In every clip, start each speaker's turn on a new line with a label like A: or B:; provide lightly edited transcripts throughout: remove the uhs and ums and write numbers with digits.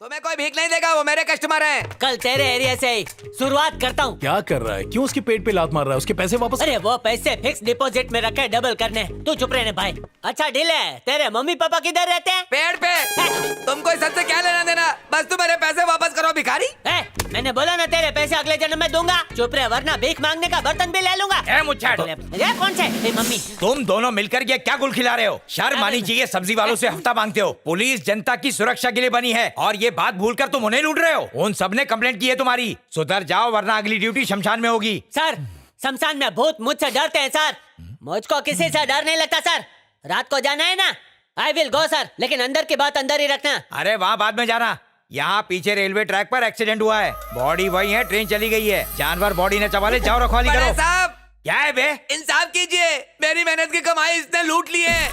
A: तुम्हें कोई भीख नहीं देगा, वो मेरे कस्टमर हैं।
B: कल तेरे एरिया से ही शुरुआत करता हूँ।
C: क्या कर रहा है? क्यों उसके पेट पे लात मार रहा है? उसके पैसे वापस।
B: अरे वो पैसे फिक्स डिपॉजिट में रखे डबल करने। तू चुप रहने भाई। अच्छा डील है। तेरे मम्मी पापा किधर रहते हैं?
A: पेड़ पे। तुमको इस सब से क्या लेना देना? बस तुम मेरे पैसे वापस करो भिखारी।
B: मैंने बोला ना तेरे पैसे अगले जन्म में दूंगा। चुप रहे वरना भीख मांगने का बर्तन भी ले लूंगा। ये कौन से? मम्मी
D: तुम दोनों मिलकर ये क्या गुल खिला रहे हो? शर्म आनी चाहिए, सब्जी वालों से हफ्ता मांगते हो। पुलिस जनता की सुरक्षा के लिए बनी है और ये बात भूलकर तुम उन्हें लूट रहे हो। उन सब ने कंप्लेंट की है तुम्हारी। सुधर जाओ वरना अगली ड्यूटी शमशान में होगी।
B: सर शमशान में भूत मुझसे डरते हैं सर। मुझको किसी से डर नहीं लगता सर। रात को जाना है ना? आई विल गो सर, लेकिन अंदर की बात अंदर ही रखना।
D: अरे वहाँ बाद में जाना। यहाँ पीछे रेलवे ट्रैक पर एक्सीडेंट हुआ है। बॉडी वही है, ट्रेन चली गई है। जानवर बॉडी ने चबा ले। जाओ रखवाली
A: बड़े
D: करो।
A: साहब
D: क्या है बे?
A: इंसाफ कीजिए, मेरी मेहनत की कमाई इसने लूट ली है।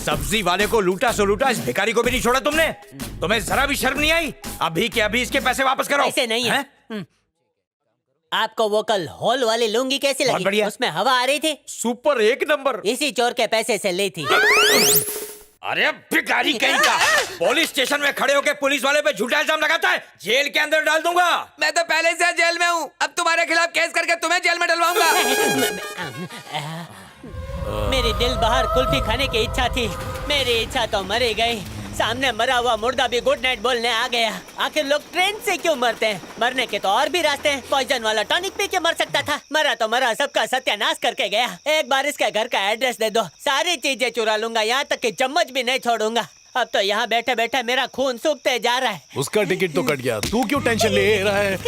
D: सब्जी वाले को लूटा सो लूटा, इस भिखारी को भी नहीं छोड़ा तुमने। तुम्हें जरा भी शर्म नहीं आई? अभी के अभी इसके पैसे वापस करो।
B: ऐसे नहीं है। आपको वो कल हॉल वाली लुंगी कैसी
D: बहुत
B: लगी?
D: बढ़िया।
B: उसमें हवा आ रही थी।
D: सुपर, एक नंबर।
B: इसी चोर के पैसे से ली थी।
D: अरे भिखारी कहीं का, पुलिस स्टेशन में खड़े होकर पुलिस वाले पे झूठा इल्जाम लगाता है। जेल के अंदर डाल दूंगा।
A: मैं तो पहले से जेल में हूँ, अब तुम्हारे खिलाफ केस करके तुम्हें जेल में डलवाऊंगा।
B: मेरी दिल बाहर कुल्फी खाने की इच्छा थी। मेरी इच्छा तो मरी गई। सामने मरा हुआ मुर्दा भी गुड नाइट बोलने आ गया। आखिर लोग ट्रेन से क्यों मरते हैं? मरने के तो और भी रास्ते हैं। पॉइजन वाला टॉनिक पी के मर सकता था। मरा तो मरा, सबका सत्यानाश करके गया। एक बार इसके घर का एड्रेस दे दो, सारी चीजें चुरा लूंगा, यहाँ तक कि चम्मच भी नहीं छोड़ूंगा। अब तो यहाँ बैठे बैठे मेरा खून सूखते जा रहा है।
C: उसका टिकट तो कट गया, तू क्यों टेंशन ले रहा है?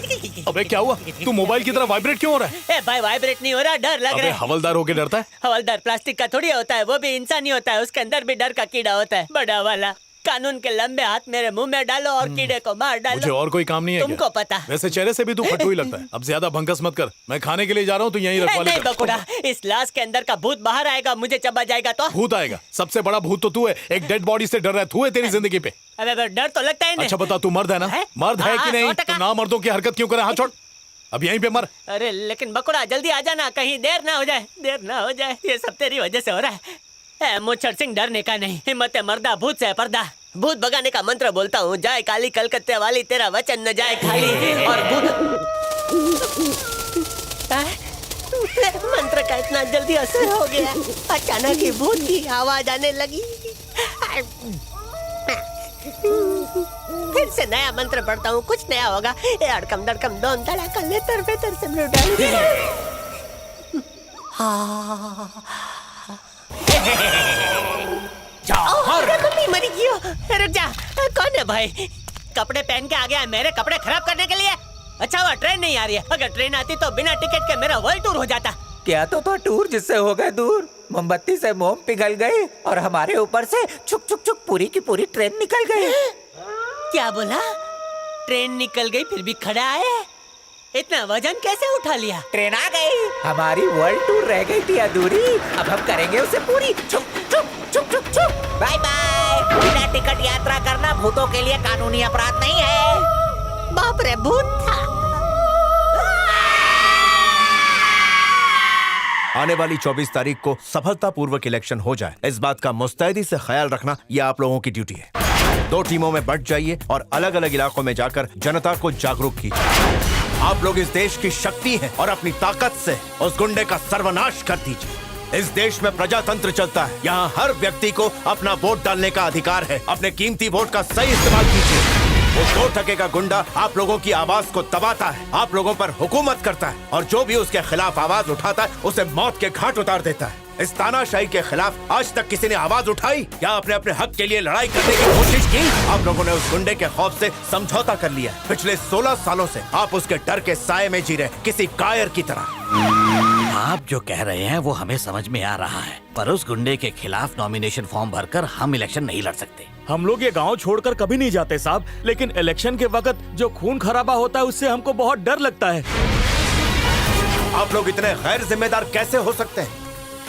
C: अबे क्या हुआ? तू मोबाइल की तरह वाइब्रेट क्यों हो रहा है?
B: ए भाई वाइब्रेट नहीं हो रहा, डर लग
C: अबे
B: रहा है।
C: हवलदार होके डरता है?
B: हवलदार प्लास्टिक का थोड़ी होता है, वो भी इंसानी होता है। उसके अंदर भी डर का कीड़ा होता है, बड़ा वाला। कानून के लंबे हाथ मेरे मुंह में डालो और कीड़े को मार डालो।
C: मुझे और कोई काम नहीं है
B: तुमको
C: क्या?
B: पता।
C: वैसे चेहरे से भी तू फटू ही लगता है। अब ज्यादा भंकस मत कर, मैं खाने के लिए जा रहा हूँ, तू यहीं रखवा ले।
B: नहीं बकुड़ा, इस लाश के अंदर का भूत बाहर आएगा, मुझे चबा जाएगा तो।
C: भूत आएगा? सबसे बड़ा भूत तो तू है। एक डेड बॉडी से डर रहा है, तू है तेरी जिंदगी पे।
B: अबे डर तो लगता है।
C: अच्छा बता, तू मर्द है ना? मर्द है कि नहीं? तो ना मर्दों की हरकत क्यों करे? हाथ छोड़, अब यहीं पे मर।
B: अरे लेकिन बकुड़ा जल्दी आ जाना, कहीं देर ना हो जाए। देर ना हो जाए, ये सब तेरी वजह से हो रहा है। मुच्छर सिंह डरने का नहीं, हिम्मत है मर्दा, भूत से पर्दा। भूत भगाने का मंत्र बोलता हूँ, जाए काली कलकत्ते वाली, तेरा वचन न जाए खाली। और भूत मंत्र का इतना जल्दी असर हो गया, अचानक ही भूत की आवाज आने लगी। फिर से नया मंत्र पढ़ता हूँ, कुछ नया होगा। ये अड़कम दड़कम दोन धड़ाका लेतर बेतर सब मम्मी मरी क्यों? रुक जा, कौन है भाई? कपड़े पहन के आ गया है मेरे कपड़े खराब करने के लिए? अच्छा हुआ ट्रेन नहीं आ रही है, अगर ट्रेन आती तो बिना टिकट के मेरा वर्ल्ड टूर हो जाता।
E: क्या तो था टूर जिससे हो गए दूर। मोमबत्ती से मोम पिघल गए और हमारे ऊपर से छुक छुक छुक पूरी की पूरी ट्रेन निकल गई।
B: क्या बोला? ट्रेन निकल गई फिर भी खड़ा है? इतना वजन कैसे उठा लिया?
E: ट्रेन आ गई, हमारी वर्ल्ड टूर रह गई थी अधूरी, अब हम करेंगे उसे पूरी। छुक छुक छुक छुक छुक। Bye bye. बिना टिकट यात्रा करना भूतों के लिए कानूनी अपराध नहीं है।
B: बाप रे, भूत था।
F: आने वाली 24 तारीख को सफलतापूर्वक इलेक्शन हो जाए, इस बात का मुस्तैदी से ख्याल रखना यह आप लोगों की ड्यूटी है। 2 टीमों में बंट जाइए और अलग अलग इलाकों में जाकर जनता को जागरूक कीजिए। आप लोग इस देश की शक्ति हैं और अपनी ताकत से उस गुंडे का सर्वनाश कर दीजिए। इस देश में प्रजातंत्र चलता है, यहाँ हर व्यक्ति को अपना वोट डालने का अधिकार है। अपने कीमती वोट का सही इस्तेमाल कीजिए। वो 2 टके का गुंडा आप लोगों की आवाज को दबाता है, आप लोगों पर हुकूमत करता है और जो भी उसके खिलाफ आवाज उठाता है उसे मौत के घाट उतार देता है। इस तानाशाही के खिलाफ आज तक किसी ने आवाज उठाई या आपने अपने हक के लिए लड़ाई करने की कोशिश की? आप लोगों ने उस गुंडे के खौफ से समझौता कर लिया। पिछले 16 सालों से आप उसके डर के साये में जी रहे, किसी कायर की तरह।
G: आप जो कह रहे हैं वो हमें समझ में आ रहा है, पर उस गुंडे के खिलाफ नॉमिनेशन फॉर्म भरकर हम इलेक्शन नहीं लड़ सकते।
H: हम लोग ये गांव छोड़कर कभी नहीं जाते साहब, लेकिन इलेक्शन के वक्त जो खून खराबा होता है उससे हमको बहुत डर लगता है।
F: आप लोग इतने गैर जिम्मेदार कैसे हो सकते हैं?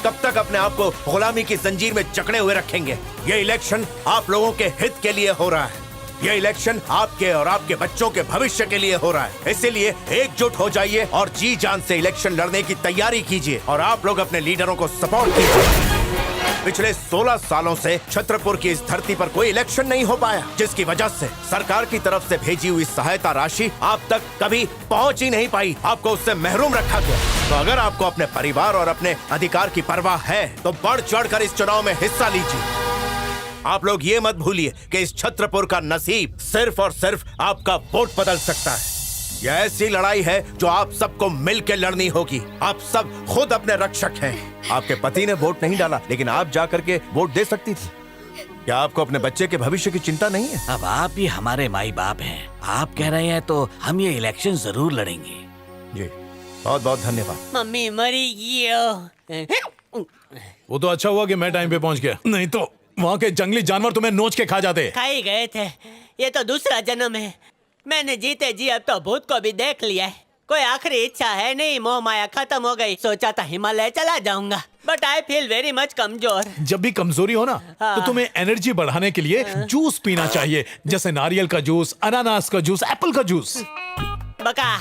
F: कब तक अपने आप को गुलामी की जंजीर में जकड़े हुए रखेंगे? ये इलेक्शन आप लोगों के हित के लिए हो रहा है। ये इलेक्शन आपके और आपके बच्चों के भविष्य के लिए हो रहा है। इसीलिए एकजुट हो जाइए और जी जान से इलेक्शन लड़ने की तैयारी कीजिए और आप लोग अपने लीडरों को सपोर्ट कीजिए। पिछले 16 सालों से छतरपुर की इस धरती पर कोई इलेक्शन नहीं हो पाया, जिसकी वजह से सरकार की तरफ से भेजी हुई सहायता राशि आप तक कभी पहुंच ही नहीं पाई। आपको उससे महरूम रखा गया। तो अगर आपको अपने परिवार और अपने अधिकार की परवाह है तो बढ़ चढ़कर इस चुनाव में हिस्सा लीजिए। आप लोग ये मत भूलिए कि इस छतरपुर का नसीब सिर्फ और सिर्फ आपका वोट बदल सकता है। यह ऐसी लड़ाई है जो आप सबको मिलकर लड़नी होगी। आप सब खुद अपने रक्षक हैं। आपके पति ने वोट नहीं डाला, लेकिन आप जाकर के वोट दे सकती थी। क्या आपको अपने बच्चे के भविष्य की चिंता नहीं है?
G: अब आप ही हमारे माई बाप हैं। आप कह रहे हैं तो हम ये इलेक्शन जरूर लड़ेंगे।
F: जी, बहुत बहुत धन्यवाद।
B: मम्मी मरी गई।
C: वो तो अच्छा हुआ कि मैं टाइम पे पहुंच गया, नहीं तो वहाँ के जंगली जानवर तुम्हें नोच के खा जाते।
B: खा ही गए थे। ये तो दूसरा जन्म है। मैंने जीते जी अब तो भूत को भी देख लिया है। कोई आखिरी इच्छा है नहीं, मोह माया खत्म हो गई। सोचा था हिमालय चला जाऊंगा, but I feel very much कमजोर।
C: जब भी कमजोरी हो ना तो तुम्हें एनर्जी बढ़ाने के लिए जूस पीना चाहिए, जैसे नारियल का जूस, अनानास का जूस, एप्पल का जूस।
B: बका,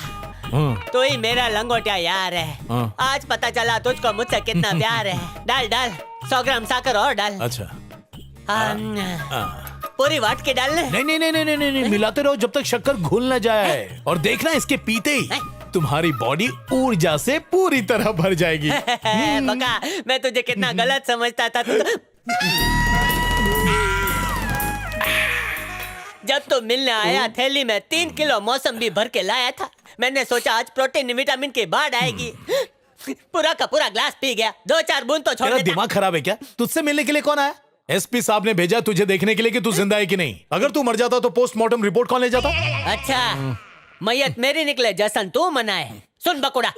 B: तो ही मेरा लंगोटिया यार है। आज पता चला तुझको मुझसे कितना प्यार है। डाल डाल 100 ग्राम साकर और डाल।
C: अच्छा,
B: पूरी वाट के डालने।
C: नहीं नहीं नहीं नहीं नहीं, मिलाते रहो जब तक शक्कर घुल न जाए। और देखना इसके पीते ही तुम्हारी बॉडी ऊर्जा से पूरी तरह भर जाएगी।
B: बका, मैं तुझे कितना गलत समझता था। जब तू मिलने आया थैली में 3 किलो मौसम्बी भर के लाया था। मैंने सोचा आज प्रोटीन विटामिन की बाढ़ आएगी। पूरा का पूरा ग्लास पी गया। 2-4 बूंद तो छोड़
C: तेरा
B: देता।
C: दिमाग खराब है क्या? तुझसे मिलने के लिए कौन आया? एसपी साहब ने भेजा तुझे देखने के लिए कि तू जिंदा है कि नहीं। अगर तू मर जाता तो पोस्टमार्टम रिपोर्ट कौन ले जाता?
B: अच्छा, मैयत मेरी निकले जसन तू मनाए। सुन बकुड़ा,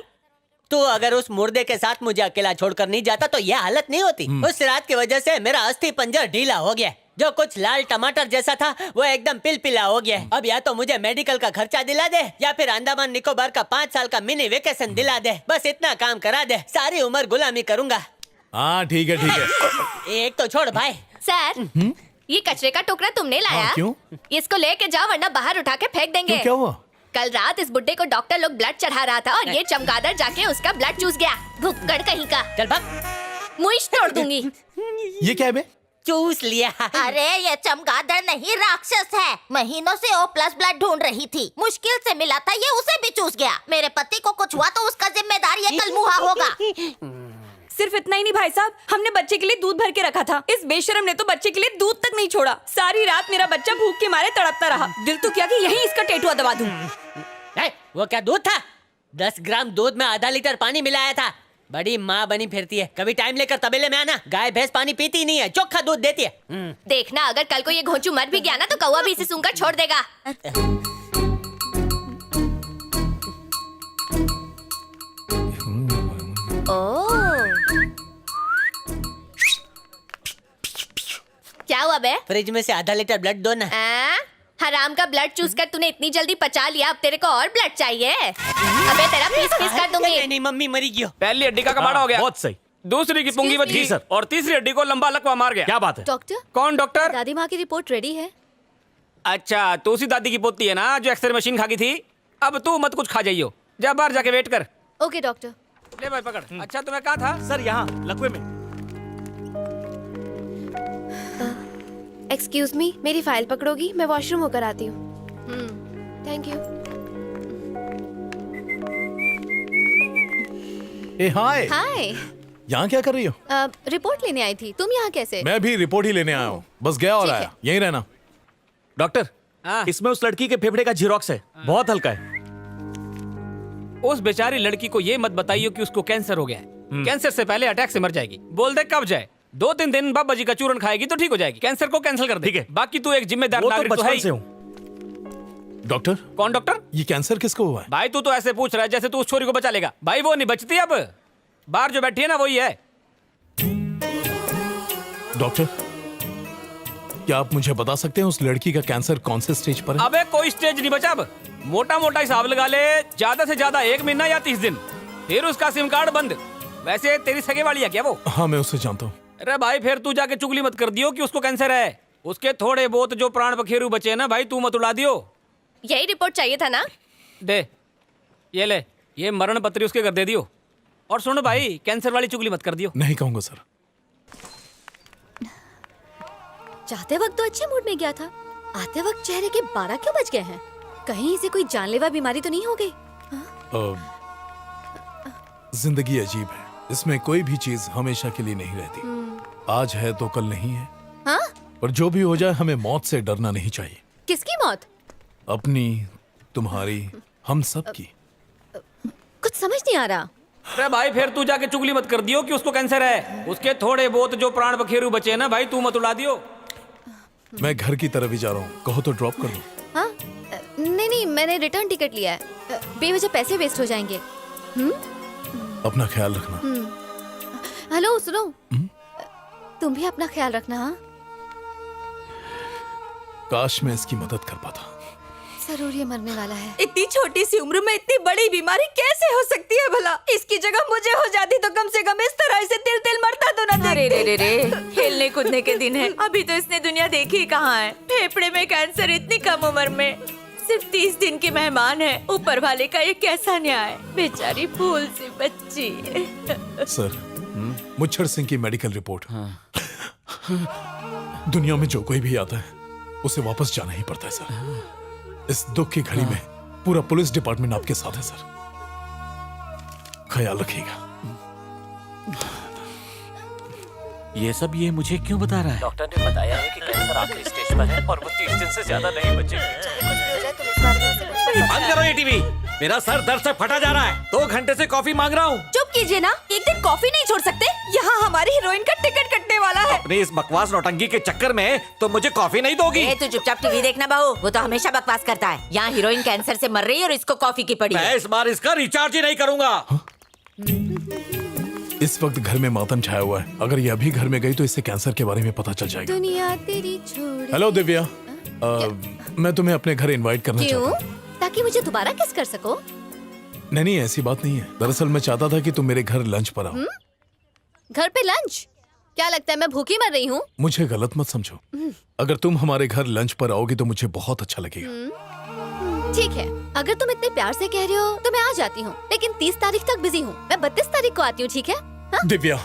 B: तू अगर उस मुर्दे के साथ मुझे अकेला छोड़कर नहीं जाता तो यह हालत नहीं होती। उस रात की वजह से मेरा अस्थि पंजर ढीला हो गया। जो कुछ लाल टमाटर जैसा था वो एकदम पिलपिला हो गया। अब या तो मुझे मेडिकल का खर्चा दिला दे या फिर अंडमान निकोबार का 5 साल का मिनी वेकेशन दिला दे। बस इतना काम करा दे, सारी उम्र गुलामी करूंगा।
C: हाँ ठीक है ठीक है।
B: एक तो छोड़ भाई।
I: सर, ये कचरे का टुकड़ा तुमने लाया?
C: क्यों?
I: इसको लेके जाओ वरना बाहर उठा के फेंक देंगे।
C: क्या हुआ?
I: कल रात इस बुड्ढे को डॉक्टर लोग ब्लड चढ़ा रहा था और ये चमगादड़ जाके उसका ब्लड चूस गया। भुक्कड़ कहीं का।
B: चल भाग।
I: मुइश तोड़ दूंगी।
C: ये क्या है बे?
B: चूस लिया।
J: अरे ये चमगादड़ नहीं, राक्षस है। महीनों से O+ ब्लड ढूंढ रही थी, मुश्किल से मिला था, ये उसे भी चूस गया। मेरे पति को कुछ हुआ तो उसका जिम्मेदार ये कलमुहा होगा।
K: सिर्फ इतना ही नहीं भाई साहब, हमने बच्चे के लिए दूध भर के रखा था। इस बेशरम ने तो बच्चे के लिए दूध तक नहीं छोड़ा। सारी रात मेरा बच्चा भूख के मारे तड़पता रहा। दिल तो क्या कि यहीं इसका टेटुआ दबा दूं।
B: वो क्या दूध था? 10 ग्राम दूध में आधा लीटर पानी मिलाया था। बड़ी माँ बनी फिरती है। कभी टाइम लेकर तबेले में आना। गाय भैंस पानी पीती नहीं है, चोखा दूध देती है।
I: देखना, अगर कल को ये घोंचू मर भी गया ना तो कौवा भी इसे सूंघकर छोड़ देगा। क्या हुआ बे?
B: फ्रिज में से आधा लीटर ब्लड दो ना।
I: हराम का ब्लड चूस कर तूने इतनी जल्दी पचा लिया, अब तेरे को और ब्लड चाहिए? अबे तेरा पीस पीस कर दूंगी।
B: नहीं, नहीं मम्मी मरी गई।
L: पहली हड्डी का कबाड़ा हो गया।
H: बहुत सही।
L: दूसरी की पुंगी बच गई और तीसरी हड्डी को लंबा लकवा मार गया।
H: क्या बात है?
I: डॉक्टर?
L: कौन डॉक्टर?
I: दादी माँ की रिपोर्ट रेडी है।
L: अच्छा, तू उसी दादी की पोती है ना जो एक्सरे मशीन खा गई थी। अब तू मत कुछ खा जाइयो, जा बाहर जाके वेट कर।
I: Okay doctor.
L: ले भाई पकड़। अच्छा तुम्हें कहा था?
H: सर यहाँ लकवे में।
I: एक्सक्यूज मी, मेरी फाइल पकड़ोगी? मैं वॉशरूम होकर आती हूँ। Thank you.
C: ए हाय।
I: हाय।
C: यहाँ क्या कर रही हो?
I: रिपोर्ट लेने आई थी। तुम यहाँ कैसे?
C: मैं भी रिपोर्ट ही लेने आया हूँ, बस गया और आया। यहीं रहना।
H: डॉक्टर, इसमें उस लड़की के फेफड़े का जीरोक्स है, बहुत हल्का है।
L: उस बेचारी लड़की को ये मत बताइयो कि उसको कैंसर हो गया है। कैंसर से पहले अटैक से मर जाएगी। बोल दे कब जाए। 2-3 दिन बाबा जी का चूरन खाएगी तो ठीक हो जाएगी। कैंसर को कैंसिल कर दे। ठीक है। बाकी तू एक जिम्मेदार नागरिक तो है ही।
C: डॉक्टर?
L: कौन डॉक्टर?
C: ये कैंसर किसको हुआ है?
L: भाई तू तो ऐसे पूछ रहा है जैसे तू उस छोरी को बचा लेगा। भाई वो नहीं बचती, अब बाहर जो बैठी है ना वही है।
C: डॉक्टर, क्या आप मुझे बता सकते हैं उस लड़की का कैंसर कौन से स्टेज पर है?
L: अबे कोई स्टेज नहीं बचा। अब मोटा मोटा हिसाब लगा ले, ज्यादा से ज्यादा 1 महीना या 30 दिन, फिर उसका सिम कार्ड बंद। वैसे तेरी सगे वाली है क्या वो?
C: हाँ मैं उसे जानता हूँ।
L: अरे भाई फिर तू जाके चुगली मत कर दियो कि उसको कैंसर है। उसके थोड़े बहुत जो प्राण पखेरु बचे ना भाई, तू मत उड़ा दियो।
I: यही रिपोर्ट चाहिए था ना?
L: दे ये ले, ये मरण पत्री उसके कर दे दियो। और सुन भाई, कैंसर वाली चुगली मत कर दियो।
C: नहीं कहूंगा सर।
I: जाते वक्त तो अच्छे मूड में गया था, आते वक्त चेहरे के 12 क्यों बज गए हैं? कहीं इसे कोई जानलेवा बीमारी तो नहीं हो गई?
C: जिंदगी अजीब है, इसमें कोई भी चीज हमेशा के लिए नहीं रहती। आज है तो कल नहीं है।
I: हाँ?
C: और जो भी हो जाए, हमें मौत से डरना नहीं चाहिए।
I: किसकी मौत?
C: अपनी, तुम्हारी, हम सब की।
I: कुछ समझ नहीं आ रहा।
L: अरे भाई फिर तू जाके चुगली मत कर दियो कि उसको कैंसर है। उसके थोड़े बहुत जो प्राण बखेरू बचे हैं ना भाई, तू मत उड़ा दियो।
C: मैं घर की तरफ ही जा रहा हूँ, कहो तो ड्रॉप कर दूं।
I: हाँ? नहीं, मैंने रिटर्न टिकट लिया है। बेवजह पैसे वेस्ट हो जाएंगे।
C: अपना ख्याल रखना।
I: हेलो सुनो, तुम भी अपना ख्याल रखना। हाँ?
C: काश मैं इसकी मदद कर पाता।
I: जरूर ये मरने वाला है।
K: इतनी छोटी सी उम्र में इतनी बड़ी बीमारी कैसे हो सकती है भला? इसकी जगह मुझे हो जाती तो कम से कम इस तरह से तिल मरता तो ना देखते। रे खेलने कूदने के दिन है, अभी तो इसने दुनिया देखी कहाँ है। फेफड़े में कैंसर इतनी कम उम्र में, सिर्फ 30 दिन की मेहमान है। ऊपर वाले का ये कैसा न्याय, बेचारी फूल सी बच्ची।
C: सर, मुच्छर सिंह की मेडिकल रिपोर्ट। दुनिया में जो कोई भी आता है उसे वापस जाना ही पड़ता है सर। इस दुख की घड़ी में पूरा पुलिस डिपार्टमेंट आपके साथ है सर, ख्याल रखिएगा।
G: ये सब ये मुझे क्यों बता रहा है?
B: डॉक्टर ने बताया है कि कैंसर आखिरी स्टेज पर है और वो 30 दिन से ज्यादा नहीं बचेगी।
G: बंद करो ये टीवी, मेरा सर दर्द से फटा जा रहा है। 2 घंटे से कॉफी मांग रहा हूँ।
K: चुप कीजिए ना, एक दिन कॉफी नहीं छोड़ सकते? यहाँ हमारी हीरोइन का टिकट कटने वाला है।
G: अपनी इस बकवास नौटंकी के चक्कर में तो मुझे कॉफी नहीं दोगी।
J: तू चुपचाप टीवी देखना बहू, वो तो हमेशा बकवास करता है। यहाँ हीरोइन कैंसर से मर रही है और इसको कॉफी की पड़ी है।
G: मैं इस बार इसका रिचार्ज ही नहीं करूंगा।
C: इस वक्त घर में मातम छाया हुआ है। अगर ये अभी घर में गई तो इससे कैंसर के बारे में पता चल जाएगा।
I: दुनिया तेरी छोड़।
C: हेलो दिव्या, मैं तुम्हें अपने घर इनवाइट करना चाहता हूँ।
I: क्यों? ताकि मुझे दोबारा किस कर सको?
C: नहीं, ऐसी बात नहीं है। दरअसल मैं चाहता था कि तुम मेरे घर लंच पर आओ।
I: घर पे लंच? क्या लगता है मैं भूखी मर रही हूँ?
C: मुझे गलत मत समझो। अगर तुम हमारे घर लंच पर आओगी तो मुझे बहुत अच्छा लगेगा।
I: ठीक है, अगर तुम इतने प्यार से कह रहे हो तो मैं आ जाती हूँ, लेकिन 30 तारीख तक बिजी हूँ। मैं 32 तारीख को आती हूँ, ठीक है? हाँ?
C: दिव्या,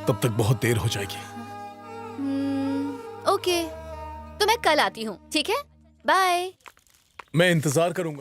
C: तब तक बहुत देर हो जाएगी।
I: ओके, तो मैं कल आती हूँ, ठीक है? बाय।
C: मैं इंतजार करूंगा।